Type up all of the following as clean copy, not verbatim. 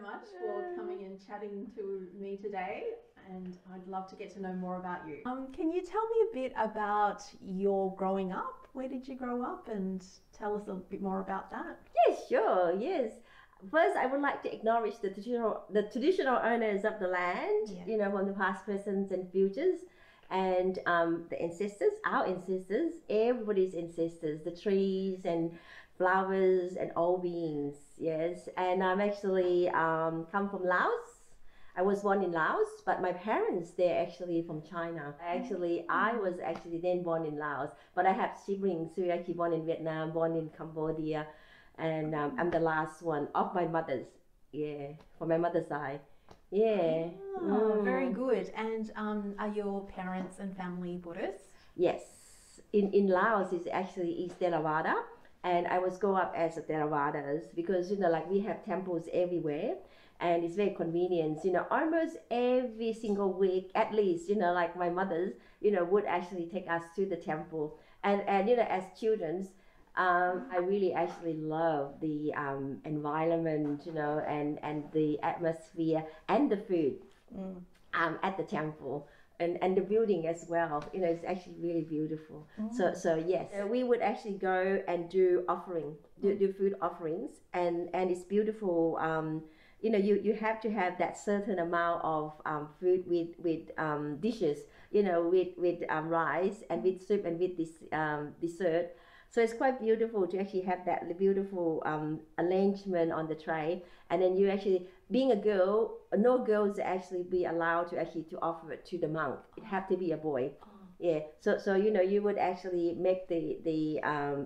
much for coming and chatting to me today, and I'd love to get to know more about you. Can you tell me a bit about your growing up? Where did you grow up, and tell us a bit more about that? Yes, sure, yes. First, I would like to acknowledge the traditional owners of the land, you know, from the past, present, and futures, and the ancestors, our ancestors, everybody's ancestors, the trees and flowers and all beings, yes. And I'm actually come from Laos. I was born in Laos, but my parents, they're actually from China. I was actually then born in Laos, but I have siblings who are actually born in Vietnam, born in Cambodia, and I'm the last one of my mother's, from my mother's side. Very good. And are your parents and family Buddhists? Yes. In Laos, is Theravada. And I was grow up as a Theravadas because, you know, like we have temples everywhere and it's very convenient, you know, almost every single week, at least, you know, like my mother's, you know, would actually take us to the temple. And you know, as children, I really actually love the environment, you know, and the atmosphere and the food at the temple. And the building as well, you know, it's actually really beautiful. So yes, we would actually go and do do food offerings, and it's beautiful. You know, you have to have that certain amount of food with dishes, you know, with rice and with soup and with this dessert. So it's quite beautiful to actually have that beautiful arrangement on the tray. And then you actually, being a girl, no girls actually be allowed to actually to offer it to the monk. It have to be a boy. So you know, you would actually make the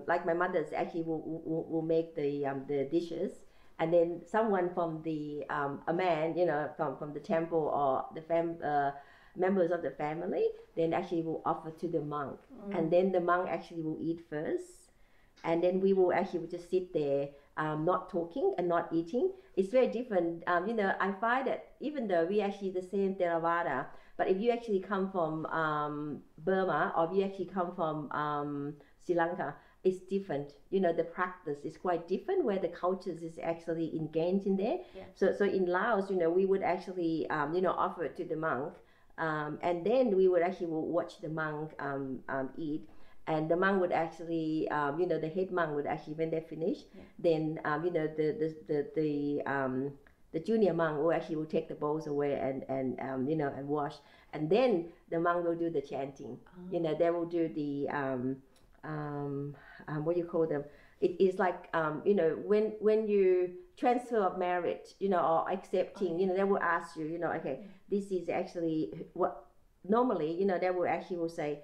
like my mother's actually will make the dishes, and then someone from the a man, you know, from the temple or the members of the family, then actually will offer to the monk, and then the monk actually will eat first, and then we will actually just sit there, not talking and not eating. It's very different. You know, I find that even though we actually the same Theravada, but if you actually come from Burma or if you actually come from Sri Lanka, it's different. You know, the practice is quite different where the cultures is actually engaged in there. So in Laos, you know, we would actually you know, offer it to the monk. And then we would actually watch the monk eat, and the monk would actually, you know, the head monk would actually, when they finish, then you know, the junior monk will actually take the bowls away and you know, and wash, and then the monk will do the chanting. You know, they will do the what do you call them? It is like you know, when you transfer of marriage, you know, or accepting, you know, they will ask you, you know, okay, this is actually what normally, you know, they will actually will say,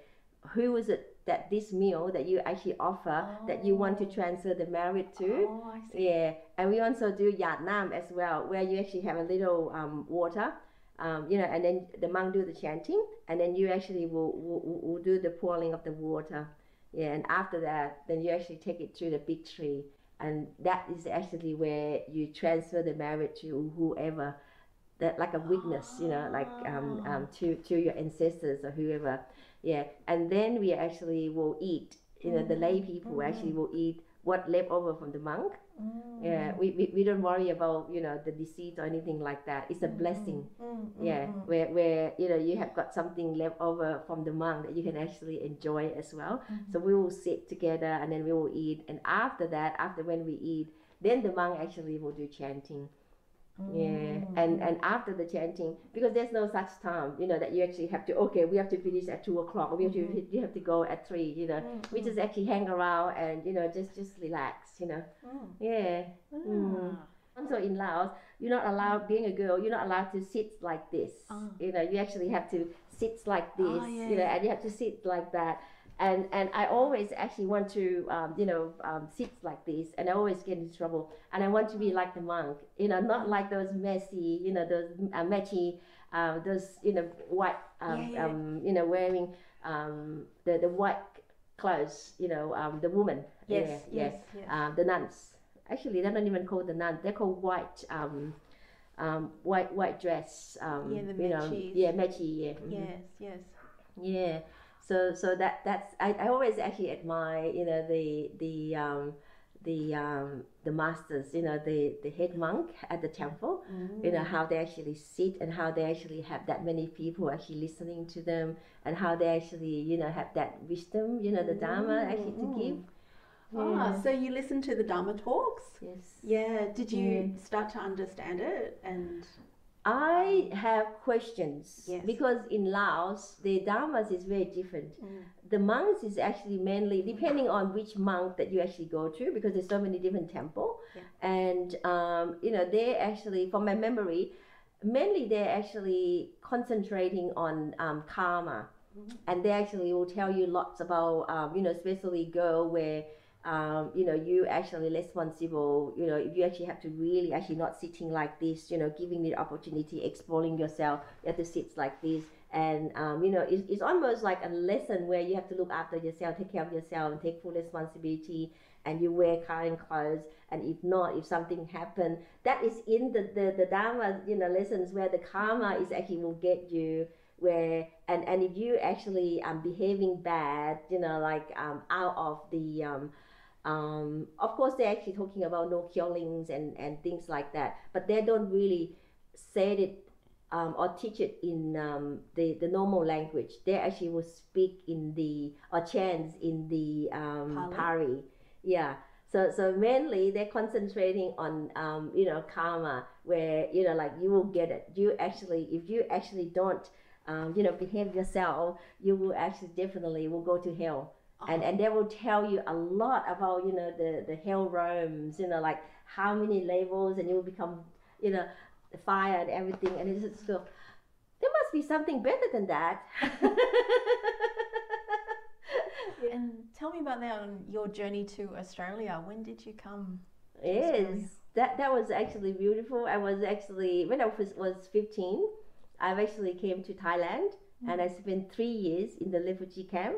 who is it that this meal that you actually offer that you want to transfer the marriage to? I see. And we also do Yat Nam as well, where you actually have a little water, you know, and then the monk do the chanting, and then you actually will do the pouring of the water. And after that, then you actually take it to the big tree, and that is actually where you transfer the marriage to whoever, that like a witness, you know, like to your ancestors or whoever. And then we actually will eat, you know, the lay people actually will eat what left over from the monk. We don't worry about, you know, the deceit or anything like that. It's a blessing. Where you know, you have got something left over from the monk that you can actually enjoy as well. So we will sit together and then we will eat, and after that, after when we eat, then the monk actually will do chanting. And after the chanting, because there's no such time, you know, that you actually have to, okay, we have to finish at 2 o'clock, or you have to go at 3, you know. We just actually hang around and, you know, just relax, you know. Also in Laos, you're not allowed, being a girl, you're not allowed to sit like this. You know, you actually have to sit like this, you know, and you have to sit like that. And I always actually want to, you know, sit like this, and I always get into trouble. And I want to be like the monk, you know, not like those messy, you know, those matchy, those, you know, white, you know, wearing the white clothes, you know, the woman. The nuns. Actually, they're not even called the nuns. They're called white, white dress. The you know, matchy. Yes. So that's I always actually admire, you know, the masters, the head monk at the temple, how they actually sit and how they actually have that many people actually listening to them, and how they actually, have that wisdom, the Dharma actually to give. Ah, so you listen to the Dharma talks? Yes. Yeah. Did you start to understand it? And I have questions, yes. because in Laos the Dharmas is very different. The monks is actually mainly depending on which monk that you actually go to, because there's so many different temples, and they're actually, from my memory, mainly they're actually concentrating on karma, and they actually will tell you lots about especially girl where you actually responsible, if you actually have to really actually not sitting like this, giving the opportunity, exploring yourself, you have to sit like this, and it's almost like a lesson where you have to look after yourself, take care of yourself, and take full responsibility, and you wear kind clothes, and if something happen, that is in the Dharma, lessons where the karma is actually will get you, where and if you actually behaving bad, out of the of course they're actually talking about no killings and things like that, but they don't really say it or teach it in the normal language. They actually will speak in or chant in the Pali. Yeah. So mainly they're concentrating on karma, where you will get it. If you actually don't behave yourself, you will actually definitely will go to hell. And they will tell you a lot about the hell realms, like how many levels, and you will become the fire and everything, and it's just go, there must be something better than that. And tell me about that on your journey to Australia. When did you come to Yes, Australia? that was actually beautiful. I was actually, when I was 15, I actually came to Thailand, and I spent 3 years in the refugee camp.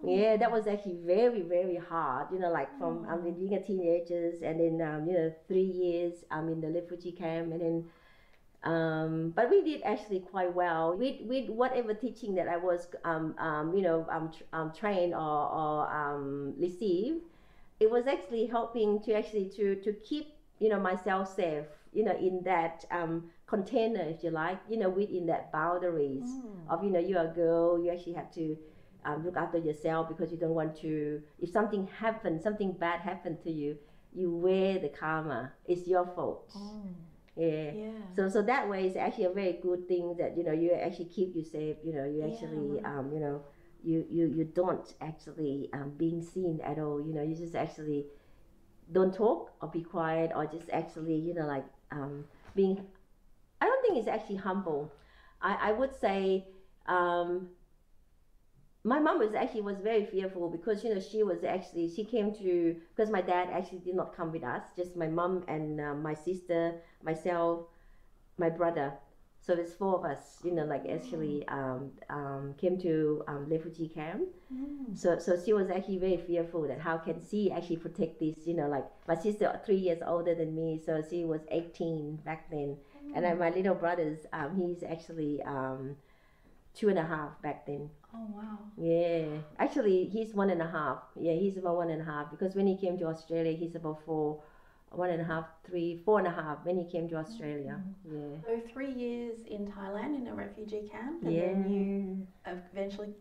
Yeah, that was actually very, very hard, from being a teenagers, and then 3 years in the refugee camp, and then but we did actually quite well with whatever teaching that I was trained or receive. It was actually helping to keep myself safe, in that container, if you like, within that boundaries of you're a girl, you actually have to look after yourself, because you don't want to, if something bad happened to you, you wear the karma, it's your fault. Yeah. So that way it's actually a very good thing that you actually keep you safe, you actually you don't actually being seen at all, you just actually don't talk or be quiet, or just actually being, I don't think it's actually humble. I would say my mom was very fearful, because she came to, because my dad actually did not come with us, just my mom and my sister, myself, my brother. So there's 4 of us, actually came to refugee camp. So she was actually very fearful that how can she actually protect this, my sister 3 years older than me, so she was 18 back then, and then my little brother's he's actually 2.5 back then. Oh wow. Yeah, actually he's 1.5. Yeah, he's about 1.5, because when he came to Australia he's about 4, 1.5, 3, 4.5 when he came to Australia. Yeah. So 3 years in Thailand in a refugee camp, and then you eventually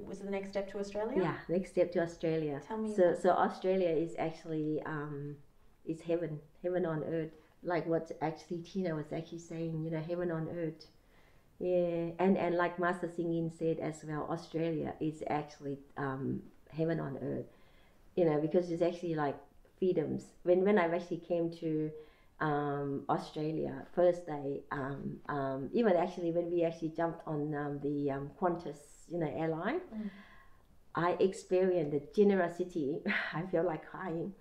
was the next step to Australia? Yeah, next step to Australia. Tell me. So Australia is actually is heaven on earth, like what actually Tina was actually saying, heaven on earth. Yeah, and like Master Singin said as well, Australia is actually heaven on earth, because it's actually like freedoms. When I actually came to Australia first day, even actually when we actually jumped on the Qantas airline, I experienced the generosity. I feel like crying.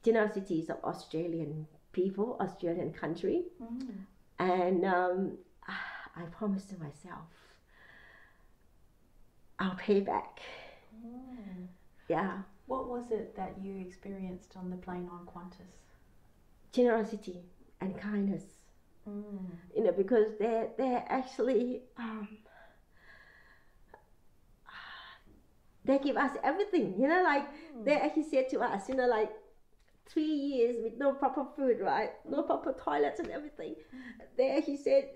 Generosities of Australian people, Australian country, and I promised to myself, I'll pay back. Yeah. What was it that you experienced on the plane on Qantas? Generosity and kindness. Because they're actually they give us everything, you know, like they actually said to us, you know, like 3 years with no proper food, right? No proper toilets and everything. They actually said,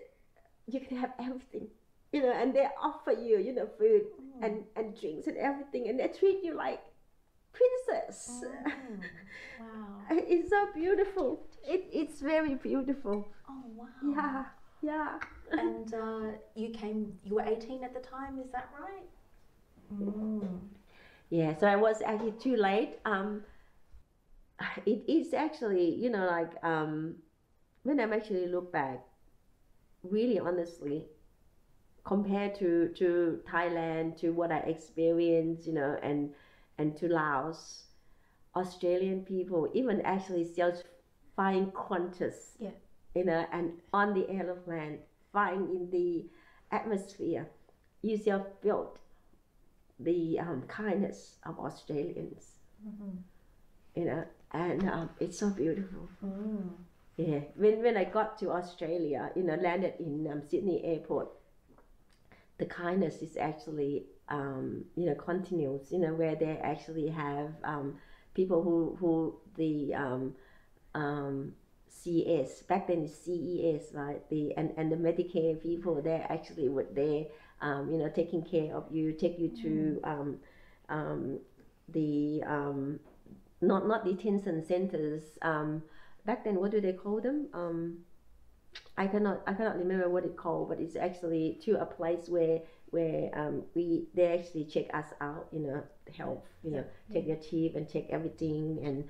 you can have everything, you know, and they offer you, you know, food and drinks and everything, and they treat you like princess. Wow. It's so beautiful. It's very beautiful. Oh, wow. Yeah, yeah. And you were 18 at the time, is that right? Yeah, so I was actually too late. It is actually, you know, like when I'm actually look back, really honestly, compared to Thailand, to what I experienced, you know, and to Laos, Australian people even actually still flying Qantas, you know, and on the aeroplane, flying in the atmosphere, you still felt the kindness of Australians, you know, and it's so beautiful. Yeah, when I got to Australia, you know, landed in Sydney airport, the kindness is actually, you know, continues, you know, where they actually have people who the CS, back then it's CES, right? And the Medicare people, they actually were there, you know, taking care of you, take you to the not detention centers. Back then, what do they call them? I cannot remember what it's called, but it's actually to a place where they actually check us out, you know, health, you know, take your teeth and check everything and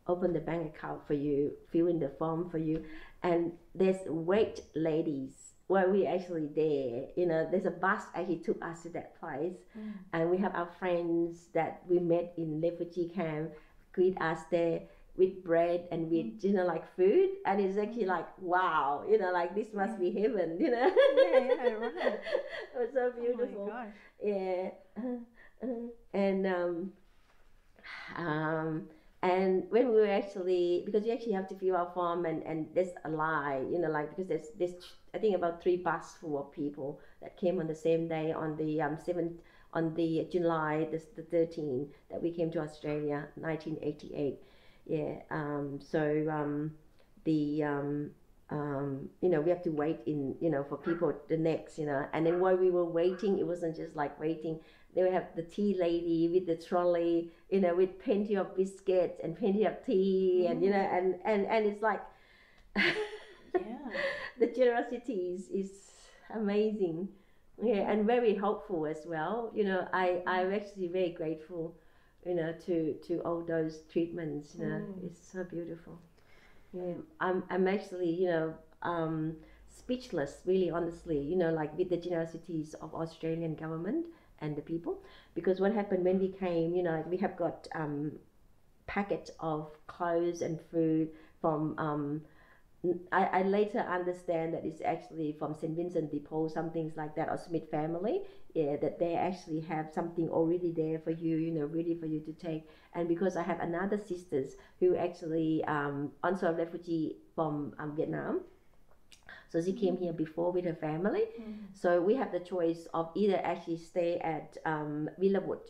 open the bank account for you, fill in the form for you, and there's wait ladies while we actually there, you know, there's a bus actually took us to that place, and we have our friends that we met in refugee camp greet us there with bread and with, you know, like food, and it's actually like, wow, you know, like this must be heaven, you know. Right. It was so beautiful. Oh my gosh. Yeah. And when we were actually, because you actually have to fill out form, and there's a lie, you know, like, because there's I think about 3 buses full of people that came on the same day on the 7th, on the July the 13th that we came to Australia, 1988. Yeah. You know, we have to wait in, you know, for people the next, you know, and then while we were waiting, it wasn't just like waiting. They would have the tea lady with the trolley, you know, with plenty of biscuits and plenty of tea, and you know, and it's like, the generosity is amazing, yeah, and very helpful as well. You know, I'm actually very grateful, you know, to all those treatments. You know, it's so beautiful. Yeah, I'm actually, you know, speechless, really, honestly, you know, like with the generosities of Australian government and the people, because what happened when we came, you know, we have got packets of clothes and food from I later understand that it's actually from St. Vincent de Paul, some things like that, or Smith family, yeah, that they actually have something already there for you, you know, ready for you to take. And because I have another sisters who actually also a refugee from Vietnam, so she came here before with her family. So we have the choice of either actually stay at Villawood.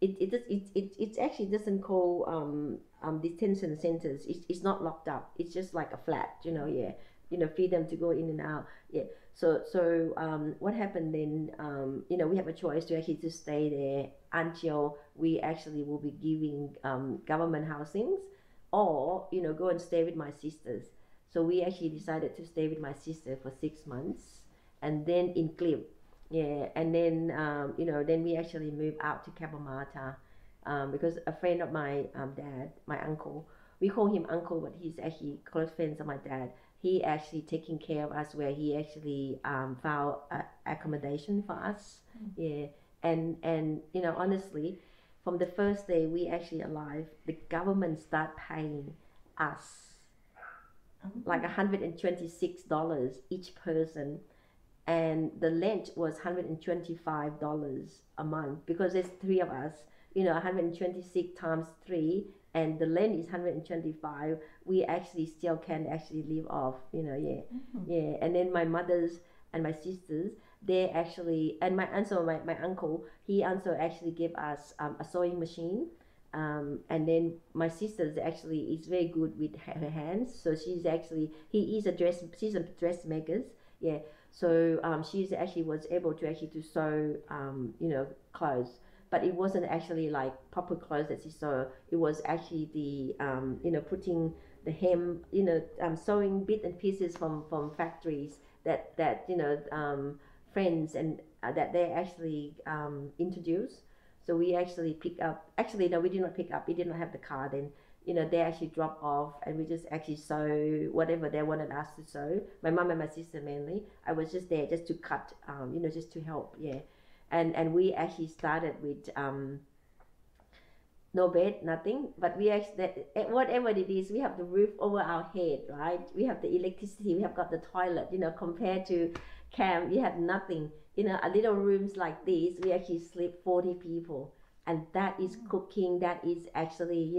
It actually doesn't call detention centers. It's not locked up. It's just like a flat, you know. Yeah, you know, freedom to go in and out. Yeah. So what happened then? You know, we have a choice to actually to stay there until we actually will be giving government housings, or, you know, go and stay with my sisters. So we actually decided to stay with my sister for 6 months, and then in Clip, yeah, and then you know, then we actually moved out to Cabramatta, because a friend of my dad, my uncle, we call him uncle, but he's actually close friends of my dad. He actually taking care of us, where he actually found accommodation for us, yeah, and you know, honestly, from the first day we actually arrived, the government start paying us like $126 each person, and the rent was $125 a month, because there's 3 of us, you know, 126 times 3, and the rent is 125. We actually still can actually live off, you know. Yeah. Yeah. And then my mothers and my sisters, they actually, and my uncle, he also actually gave us a sewing machine. And then my sister actually is very good with her hands, so she's a dressmaker, yeah. So she's actually was able to actually sew clothes, but it wasn't actually like proper clothes that she sewed. It was actually the putting the hem, sewing bits and pieces from factories that friends and that they actually introduced. So we actually pick up. Actually, no, we did not pick up. We did not have the car then. They actually drop off, and we just actually sew whatever they wanted us to sew. My mom and my sister mainly. I was just there just to cut, just to help, yeah. And we actually started with no bed, nothing. But we actually, whatever it is, we have the roof over our head, right? We have the electricity. We have got the toilet. Compared to camp, you have nothing. A little rooms like this, we actually sleep 40 people. And that is cooking, that is actually,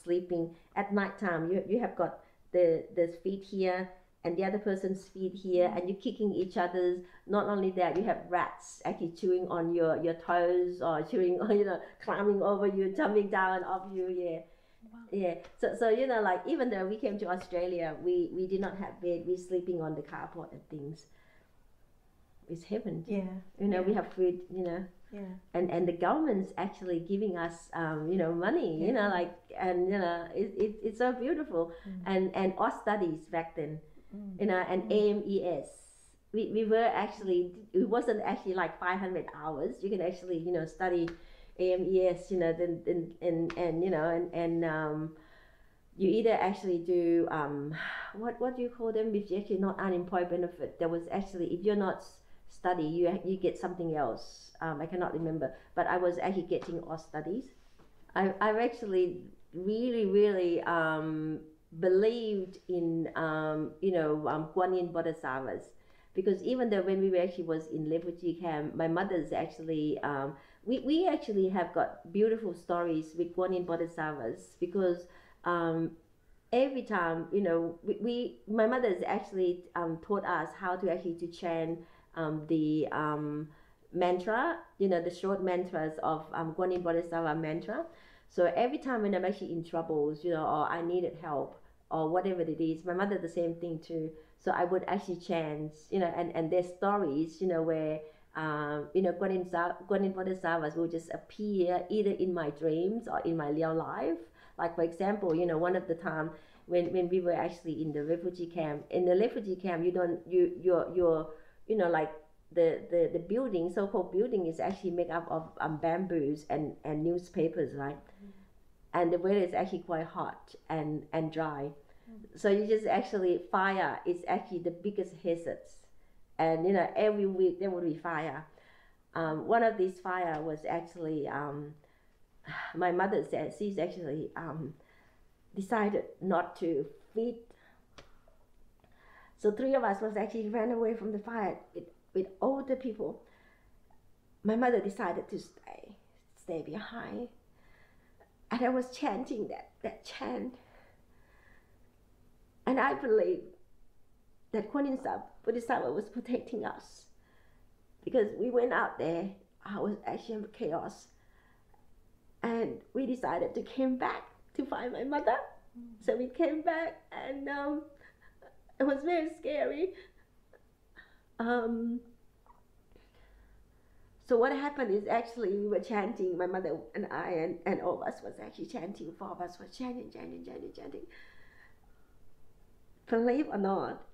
sleeping at night time. You have got the feet here and the other person's feet here, and you're kicking each other's. Not only that, you have rats actually chewing on your toes, or chewing on, climbing over you, jumping down off you, yeah. Wow. Yeah, so like, even though we came to Australia, we did not have bed, we're sleeping on the carport and things. It's heaven. Yeah. We have food, Yeah. And the government's actually giving us, money, yeah. It's so beautiful. And our studies back then, and AMES, we were actually, it wasn't actually like 500 hours. You can actually, study AMES, you either actually do, what do you call them, if you're actually not unemployed benefit. There was actually, if you're not study, you get something else. I cannot remember, but I was actually getting all studies. I've actually really believed in Kuan Yin Bodhisattvas, because even though when we actually was in refugee camp, my mother's actually we actually have got beautiful stories with Kuan Yin Bodhisattvas, because every time my mother's actually taught us how to actually to chant the mantra, the short mantras of Guanine Bodhisattva mantra. So every time when I'm actually in troubles, or I needed help or whatever it is, my mother the same thing too. So I would actually chant, and there's stories, where Guanine Bodhisattvas will just appear either in my dreams or in my real life. Like, for example, one of the time when we were actually in the refugee camp. In the refugee camp, you're like the building, so-called building, is actually made up of bamboos and newspapers, right? And the weather is actually quite hot and dry. So you just actually, fire is actually the biggest hazards. And every week there would be fire. One of these fire was actually, my mother said she's actually decided not to feed. So 3 of us was actually ran away from the fire with older people. My mother decided to stay behind. And I was chanting that chant. And I believe that Kuan Yin Bodhisattva was protecting us, because we went out there, I was actually in chaos. And we decided to come back to find my mother. So we came back, and it was very scary. So what happened is, actually we were chanting, my mother and I and all of us was actually chanting, 4 of us were chanting. Believe or not,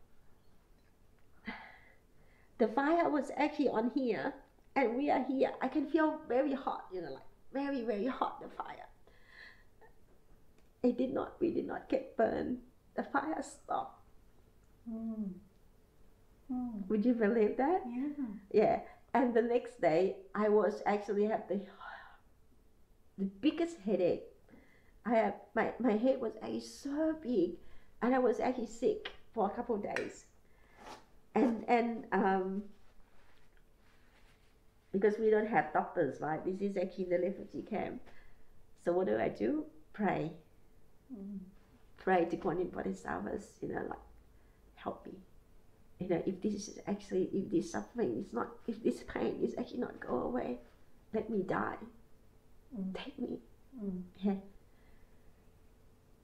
the fire was actually on here, and we are here. I can feel very hot, like very, very hot, the fire. We did not get burned. The fire stopped. Would you believe that? Yeah. Yeah. And the next day, I was actually have the biggest headache. I have my head was actually so big, and I was actually sick for a couple of days. And because we don't have doctors, right? This is actually the refugee camp. So what do? Pray. Pray to Kuan Yin Bodhisattvas, like, help me. you know, if this suffering is not, if this pain is actually not go away, let me die. Take me. Yeah.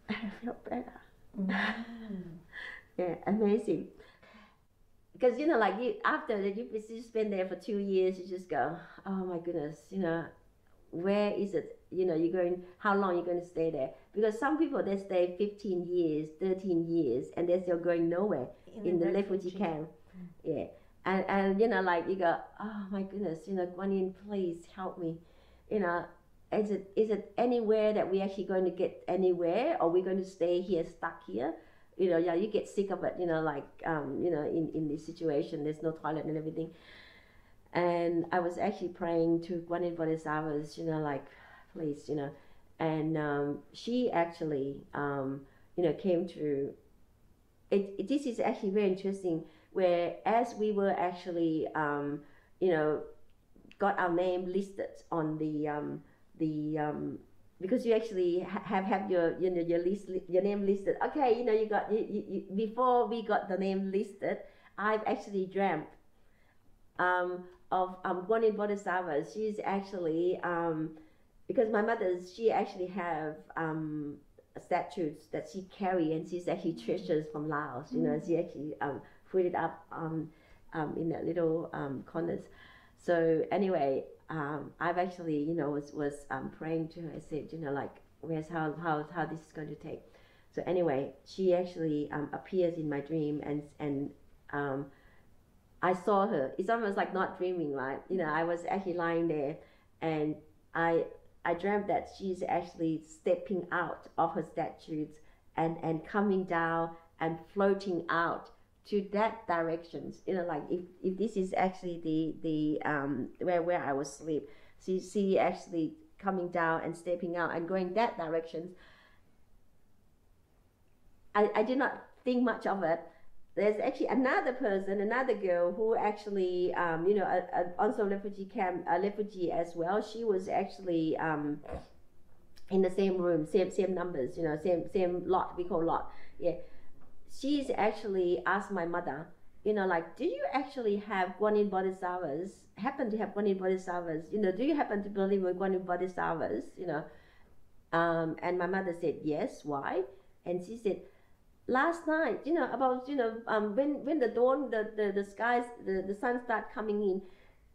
I feel better. Yeah, amazing. Because, you know, like after you spend there for 2 years, you just go, oh my goodness, you know, where is it? You know, how long you're going to stay there? Because some people, they stay 15 years, 13 years, and they're still going nowhere in the refugee camp. Yeah. And, you know, like you go, oh my goodness, you know, Guanine, please help me. You know, is it anywhere that we're actually going to get anywhere, or we're going to stay here, stuck here? You know, yeah, you get sick of it, you know, like, you know, in this situation, there's no toilet and everything. And I was actually praying to Kuan Yin Bodhisattva, you know, like, please, you know. And she actually, you know, came to, this is actually very interesting, where as we were actually, you know, got our name listed on because you actually have your, you know, your name listed. Okay, you know, you before we got the name listed, I've actually dreamt of Kuan Yin Bodhisattva. She's actually because my mother, she actually have statues that she carry, and she's actually treasures from Laos. You know, she actually put it up in that little corners. So anyway, I've actually, you know, was praying to her. I said, you know, like, where's how this is going to take. So anyway, she actually appears in my dream, and I saw her. It's almost like not dreaming, right? You know, I was actually lying there, and I dreamt that she's actually stepping out of her statues and coming down and floating out to that direction. You know, like if this is actually the where I was asleep, she actually coming down and stepping out and going that direction. I did not think much of it. There's actually another person, another girl who actually, you know, also refugee camp, a refugee as well. She was actually in the same room, same numbers, you know, same lot. We call lot. Yeah. She's actually asked my mother, you know, like, do you actually have Kuan Yin Bodhisattvas? Happen to have Kuan Yin Bodhisattvas? You know, do you happen to believe in Kuan Yin Bodhisattvas? You know, and my mother said yes. Why? And she said, last night, you know, about, you know, when the dawn, the skies, the sun start coming in,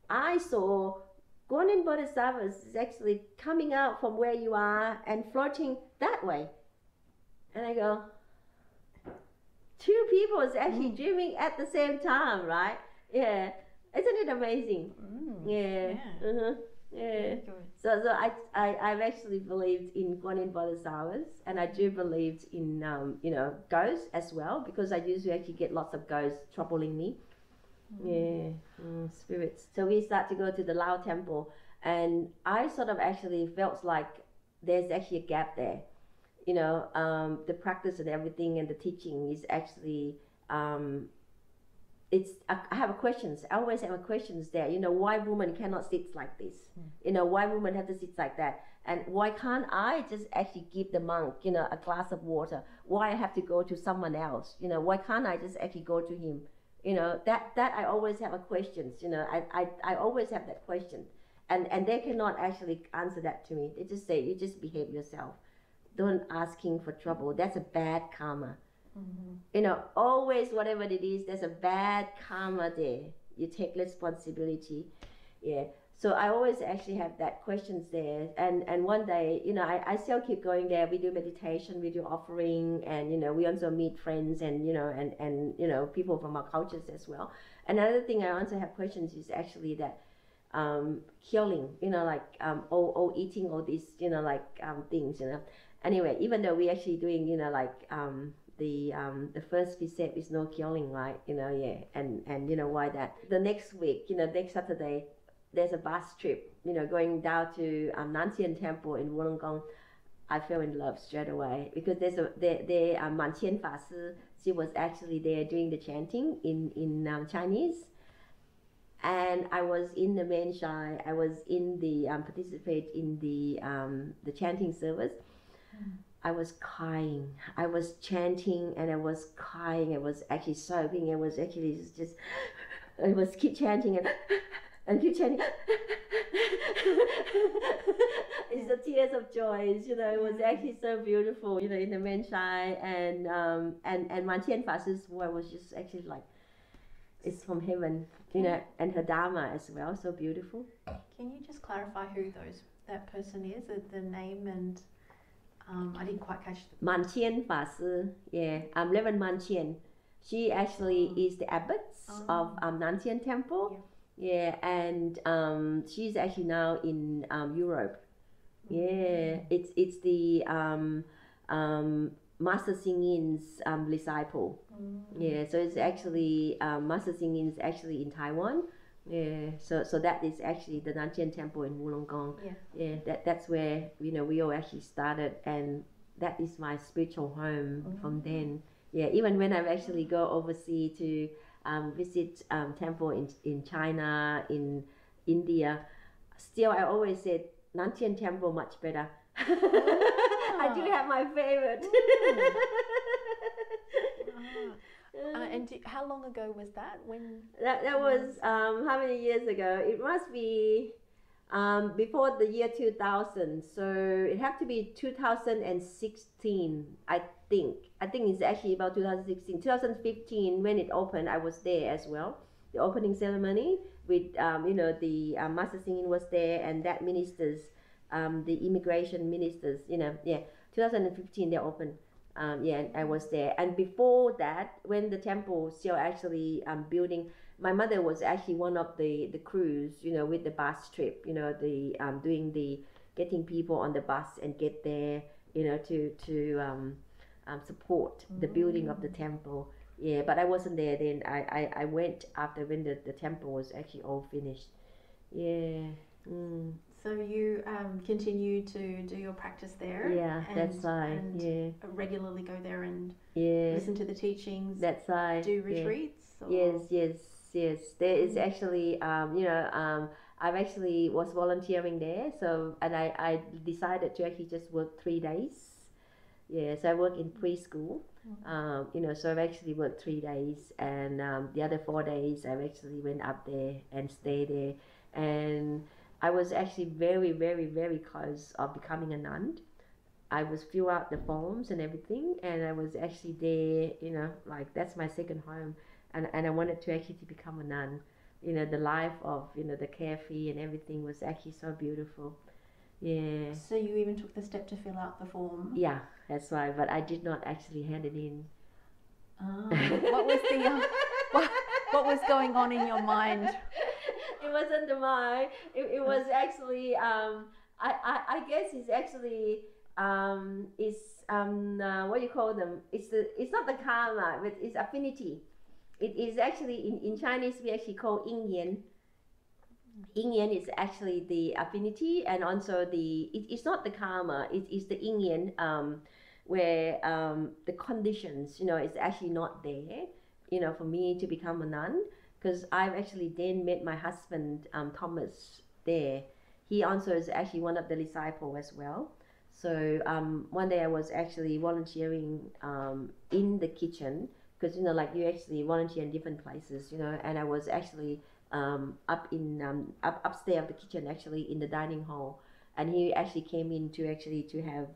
I saw Kuan Yin Bodhisattvas is actually coming out from where you are and floating that way. And I go, two people is actually dreaming at the same time, right? Yeah, isn't it amazing? Yeah. Yeah. So I've actually believed in Kuan Yin Bodhisattvas, and I do believe in you know, ghosts as well, because I used to actually get lots of ghosts troubling me. Yeah, spirits. So we start to go to the Lao temple, and I sort of actually felt like there's actually a gap there. You know, the practice and everything and the teaching is actually I have questions. I always have questions there. You know, why women cannot sit like this? You know, why women have to sit like that? And why can't I just actually give the monk, you know, a glass of water? Why I have to go to someone else? You know, why can't I just actually go to him? You know, that I always have a questions. You know, I always have that question, and they cannot actually answer that to me. They just say, you just behave yourself. Don't asking for trouble. That's a bad karma. You know, always whatever it is, there's a bad karma there. You take responsibility. Yeah. So I always actually have that questions there. And one day, you know, I still keep going there. We do meditation, we do offering, and, you know, we also meet friends and, you know, and you know, people from our cultures as well. Another thing I also have questions is actually that killing, you know, like or eating all these, you know, like things, you know. Anyway, even though we're actually doing, you know, like the first precept is no killing, right? You know, yeah, and you know why that. The next week, you know, next Saturday, there's a bus trip, you know, going down to Nan Tien temple in Wollongong. I fell in love straight away because there's a Nan Tien Fa Si. She was actually there doing the chanting in Chinese, and I was in the main shrine. I was in the participate in the chanting service. I was crying. I was chanting and I was crying. I was actually sobbing. I was actually just, I was keep chanting and keep chanting. It's the tears of joy. You know, it was actually so beautiful. You know, in the Menshai and Nan Tien was just actually like, it's from heaven. You know, and her Dharma as well, so beautiful. Can you just clarify who that person is, the name and I didn't quite catch the... Nan Tien Fa Si, yeah, Reverend Nan Tien. She actually is the abbot of Nan Tien Temple, yeah, and she's actually now in Europe. Yeah, it's the Master Xing Yin's disciple. Yeah, so it's actually Master Xing Yin is actually in Taiwan. Yeah, so that is actually the Nan Tien Temple in Wollongong. Yeah, that's where we all actually started, and that is my spiritual home from then. Yeah, even when I actually go overseas to visit temple in China, in India, still I always said Nan Tien Temple much better. I do have my favorite. And how long ago was that? When that was how many years ago? It must be before the year 2000. So it had to be 2016, I think. I think it's actually about 2016. 2015 when it opened, I was there as well. The opening ceremony with the Master Xing Yin was there, and that ministers, the immigration ministers. 2015 they opened. I was there. And before that, when the temple still actually building, my mother was actually one of the crews, with the bus trip, doing the getting people on the bus and get there, to support the building of the temple. Yeah, but I wasn't there then. I went after when the temple was actually all finished. Yeah. So you continue to do your practice there? Yeah, that's right. And regularly go there and listen to the teachings? That's right. Do retreats? Yeah. Yes. There is actually, I've actually was volunteering there. So, and I decided to actually just work 3 days. Yeah, so I work in preschool. So I've actually worked 3 days, and the other 4 days I actually went up there and stayed there. And I was actually very, very, very close of becoming a nun. I was fill out the forms and everything, and I was actually there, like that's my second home, and I wanted to actually become a nun. The life of, the carefree and everything was actually so beautiful. Yeah. So you even took the step to fill out the form? Yeah, that's right, but I did not actually hand it in. What was the what was going on in your mind? It wasn't the mind. It was actually I guess it's actually what you call them. It's not the karma, but it's affinity. It is actually in Chinese we actually call yin yan. Yin yan is actually the affinity, and also it's not the karma. It is the yin yan where the conditions is actually not there. For me to become a nun. Because I've actually then met my husband, Thomas, there. He also is actually one of the disciples as well. So one day I was actually volunteering in the kitchen, because like you actually volunteer in different places, and I was actually upstairs of the kitchen, actually in the dining hall, and he actually came in to have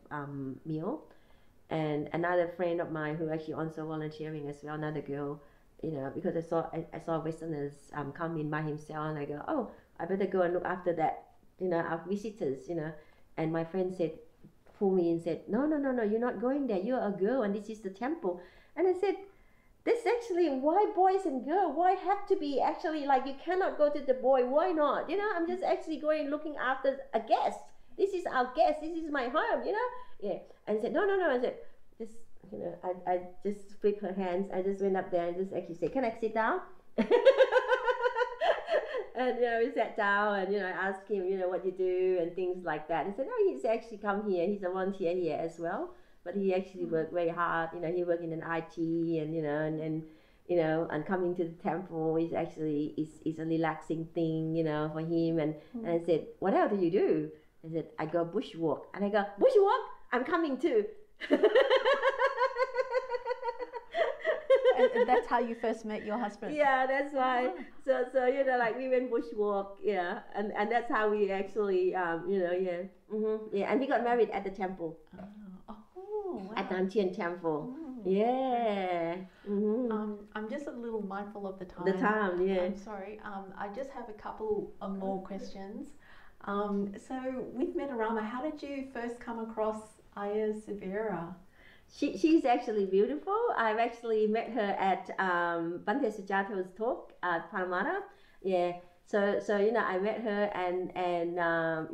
meal, and another friend of mine who actually also volunteering as well, another girl. Because I saw Westerners come in by himself, and I go, oh, I better go and look after that, our visitors, and my friend pulled me and said, no, you're not going there. You're a girl, and this is the temple. And I said, this actually, why boys and girls? Why have to be actually like you cannot go to the boy? Why not? I'm just actually going looking after a guest. This is our guest. This is my home. Yeah. And I said, no. I said, just. I just flipped her hands. I just went up there and just actually said, can I sit down? And we sat down, and I asked him, what you do and things like that. He said, oh, he's actually come here. He's a volunteer here as well, but he actually worked very hard. He worked in an IT, and and coming to the temple is actually is a relaxing thing, for him. And I said, what else do you do? I said, I go bushwalk. And I go, bushwalk? I'm coming too. And that's how you first met your husband? Yeah, that's right. Oh. So you know, like we went bushwalk, yeah, and that's how we actually, you know, yeah, yeah, and we got married at the temple, Oh, wow. at Nan Tien temple, Oh. yeah. I'm just a little mindful of the time. The time, yeah. I'm sorry. I just have a couple of more questions. So with Mettarama, how did you first come across Aya Severa? She's actually beautiful. I've actually met her at Bhante Sujato's talk at Paramata. Yeah. So you know, I met her and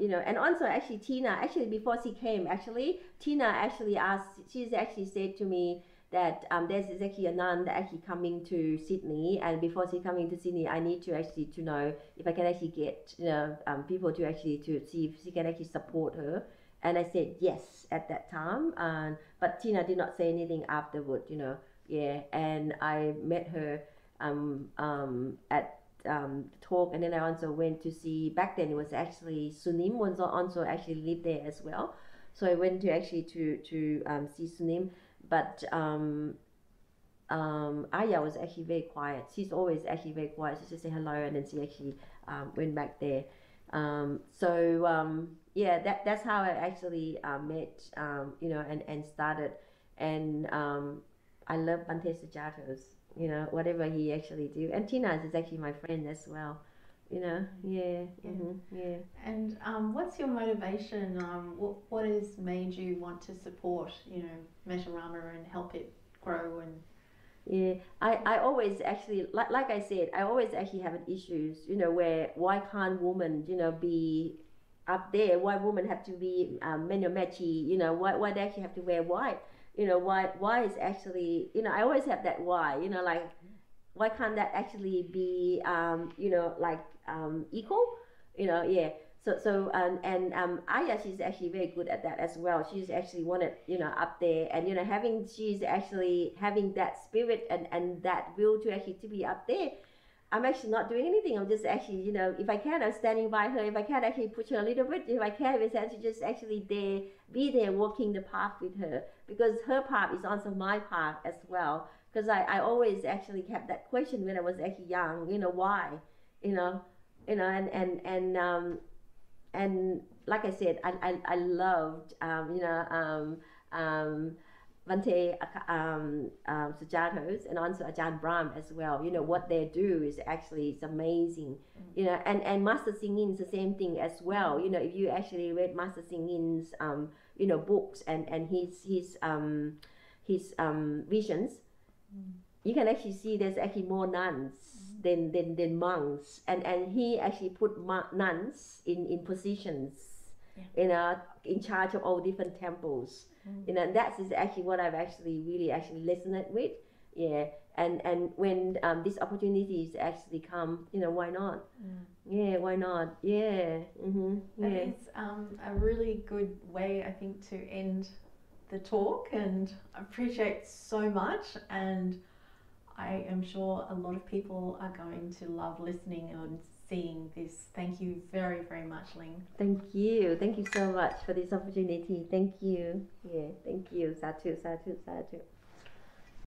you know, and also actually Tina, actually before she came, actually Tina actually asked, she's actually said to me that there's actually a nun that actually coming to Sydney, and before she coming to Sydney, I need to actually to know if I can actually get, you know, people to actually to see if she can actually support her. And I said yes at that time, but Tina did not say anything afterward, you know. Yeah, and I met her at talk, and then I also went to see. Back then it was actually Sunim was also actually lived there as well, so I went to actually to see Sunim, but Aya was actually very quiet. She's always actually very quiet. She just said hello, and then she actually went back there. Yeah, that's how I actually met, you know, and started, and I love Bhante Sujato's, you know, whatever he actually do, and Tina is actually my friend as well, you know. Yeah. Yeah. And what's your motivation? What has made you want to support, you know, Mettarama and help it grow? And yeah, I always actually, like I said, I always actually have issues, you know, where why can't women, you know, be up there? Why women have to be menomachi, you know, why they actually have to wear white? You know, why is actually, you know, I always have that why, you know, like why can't that actually be you know, like equal, you know. Yeah. So Aya, she's actually very good at that as well. She's actually wanted, you know, up there, and you know, she's actually having that spirit and that will to actually to be up there. I'm actually not doing anything. I'm just actually, you know, if I can, I'm standing by her. If I can, actually push her a little bit. If I can, it's actually just actually there, be there, walking the path with her, because her path is also my path as well. Because I always actually kept that question when I was actually young, you know, why, you know, and like I said, I loved, you know, Bhante Sujato's and also Ajahn Brahm as well. You know, what they do is actually, it's amazing. You know, and Master Singin's the same thing as well. You know, if you actually read Master Singin's you know, books and his visions, you can actually see there's actually more nuns than monks, and he actually put nuns in positions, you know, in charge of all different temples. You know, and that is actually what I've actually really actually listened with. Yeah. And when these opportunities actually come, you know, why not? Yeah, why not? Yeah. That is a really good way, I think, to end the talk, and I appreciate so much, and I am sure a lot of people are going to love listening and seeing this. Thank you very, very much, Ling. Thank you. Thank you so much for this opportunity. Thank you. Yeah, thank you. Sadhu, sadhu, sadhu.